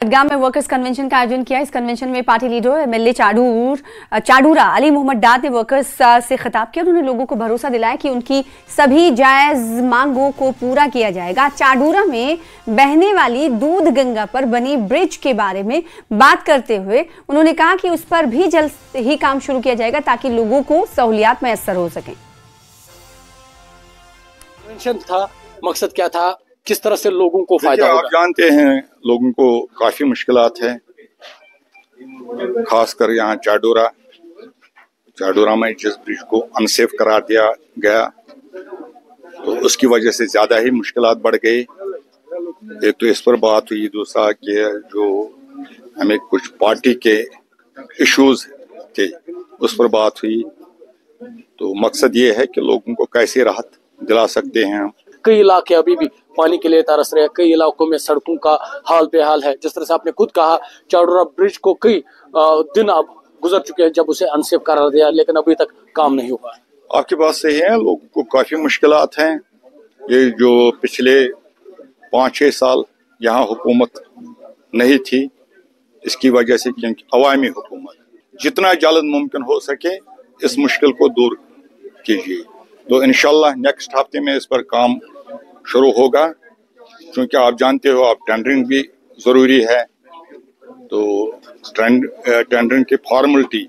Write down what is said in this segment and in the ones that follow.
बडगाम में workers convention का आयोजन किया। इस कन्वेंशन में party leader MLA Chadoora Ali Mohammad Dar ने वर्कर्स से खिताब किया। उन्होंने लोगों को भरोसा दिलाया कि उनकी सभी जायज मांगों को पूरा किया जाएगा। चाडूरा में बहने वाली दूध गंगा पर बनी ब्रिज के बारे में बात करते हुए उन्होंने कहा कि उस पर भी जल्द ही काम शुरू किया जाएगा ताकि लोगों को सहूलियात मैसर हो सके। कन्वेंशन था, मकसद क्या था, किस तरह से लोगों को फायदा होगा? आप जानते हैं लोगों को काफी मुश्किलात है, खासकर यहाँ चाडूरा में जिस ब्रिज को अनसेफ करार दिया गया तो उसकी वजह से ज्यादा ही मुश्किलात बढ़ गई। एक तो इस पर बात हुई, दूसरा कि जो हमें कुछ पार्टी के इश्यूज थे उस पर बात हुई। तो मकसद ये है कि लोगों को कैसे राहत दिला सकते हैं। कई इलाके अभी भी पानी के लिए तरस रहे हैं, कई इलाकों में सड़कों का हाल बेहाल है। जिस तरह से आपने खुद कहा, चाडूरा ब्रिज को कई दिन अब गुजर चुके हैं जब उसे अनसेफ करार दिया, लेकिन अभी तक काम नहीं हुआ। आपकी बात सही है, लोगों को काफी मुश्किलात हैं। ये जो पिछले 5-6 साल यहाँ हुकूमत नहीं थी, इसकी वजह से क्योंकि अवामी हुकूमत जितना जल्द मुमकिन हो सके इस मुश्किल को दूर कीजिए। तो इंशाल्लाह नेक्स्ट हफ्ते में इस पर काम शुरू होगा, क्योंकि आप जानते हो आप टेंडरिंग भी जरूरी है। तो टेंडरिंग की फॉर्मेलिटी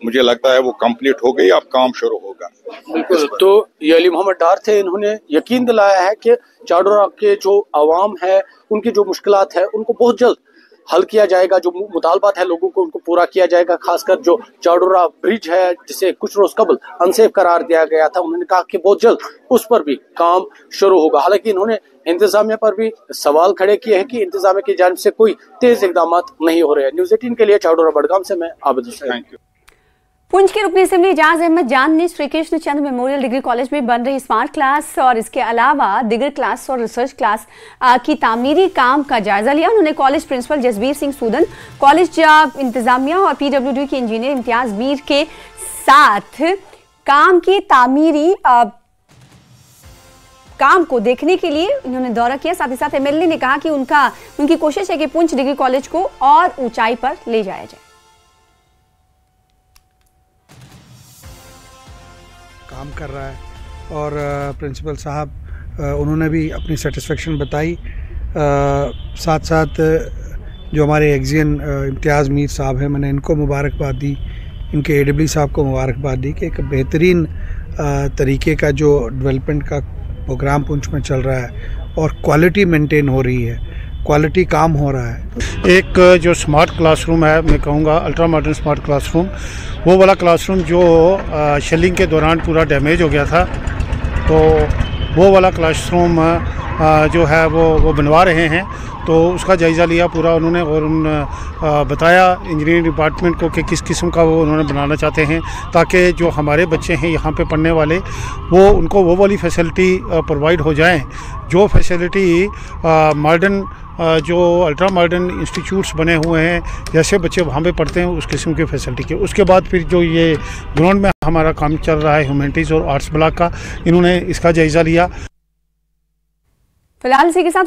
मुझे लगता है वो कंप्लीट हो गई, अब काम शुरू होगा। बिल्कुल। तो ये अली मोहम्मद डार थे, इन्होंने यकीन दिलाया है कि चाडूरा के जो आवाम है उनकी जो मुश्किलात है उनको बहुत जल्द हल किया जाएगा। जो मुतालबात है लोगों को उनको पूरा किया जाएगा। खासकर जो चाडूरा ब्रिज है जिसे कुछ रोज कबल अनसेफ करार दिया गया था, उन्होंने कहा कि बहुत जल्द उस पर भी काम शुरू होगा। हालांकि इन्होंने इंतजामिया पर भी सवाल खड़े किए हैं कि इंतजामिया की जानिब से कोई तेज इकदाम नहीं हो रहे हैं। न्यूज़ 18 के लिए चाडूरा बडगाम से मैं आबिद हुसैन। Thank you. पुंछ के रुकनी असेंबली एजाज अहमद जान ने Shri Krishna Chand memorial degree college में बन रही स्मार्ट क्लास और इसके अलावा दिगर क्लास और रिसर्च क्लास की तामीरी काम का जायजा लिया। उन्होंने college principal Jasbir Singh Sudan, college इंतजामिया और पीडब्ल्यूडी के इंजीनियर इम्तियाज मीर के साथ काम की तामीरी काम को देखने के लिए इन्होंने दौरा किया। साथ ही साथ एमएलए ने कहा कि उनकी कोशिश है कि पुंछ डिग्री कॉलेज को और ऊंचाई पर ले जाया जाए। काम कर रहा है और प्रिंसिपल साहब उन्होंने भी अपनी सेटिस्फेक्शन बताई। साथ साथ जो हमारे एग्जियन इम्तियाज़ मीर साहब हैं, मैंने इनको मुबारकबाद दी, इनके एडब्ल्यू साहब को मुबारकबाद दी कि एक बेहतरीन तरीके का जो डेवलपमेंट का प्रोग्राम पुंछ में चल रहा है और क्वालिटी मेंटेन हो रही है, क्वालिटी काम हो रहा है। एक जो स्मार्ट क्लासरूम है, मैं कहूँगा अल्ट्रा मॉडर्न स्मार्ट क्लासरूम, वो वाला क्लासरूम जो शेलिंग के दौरान पूरा डैमेज हो गया था, तो वो वाला क्लासरूम जो है वो बनवा रहे हैं। तो उसका जायज़ा लिया पूरा उन्होंने और बताया इंजीनियरिंग डिपार्टमेंट को कि किस किस्म का वो उन्होंने बनाना चाहते हैं ताकि जो हमारे बच्चे हैं यहाँ पे पढ़ने वाले उनको वो वाली फैसिलिटी प्रोवाइड हो जाए जो फैसिलिटी मॉडर्न जो अल्ट्रा मॉडर्न इंस्टीट्यूट्स बने हुए हैं, जैसे बच्चे वहाँ पे पढ़ते हैं उस किस्म की फैसिलिटी के। उसके बाद फिर जो ये ग्राउंड में हमारा काम चल रहा है ह्यूमैनिटीज़ और आर्ट्स ब्लॉक का, इन्होंने इसका जायज़ा लिया। फिलहाल इसी के साथ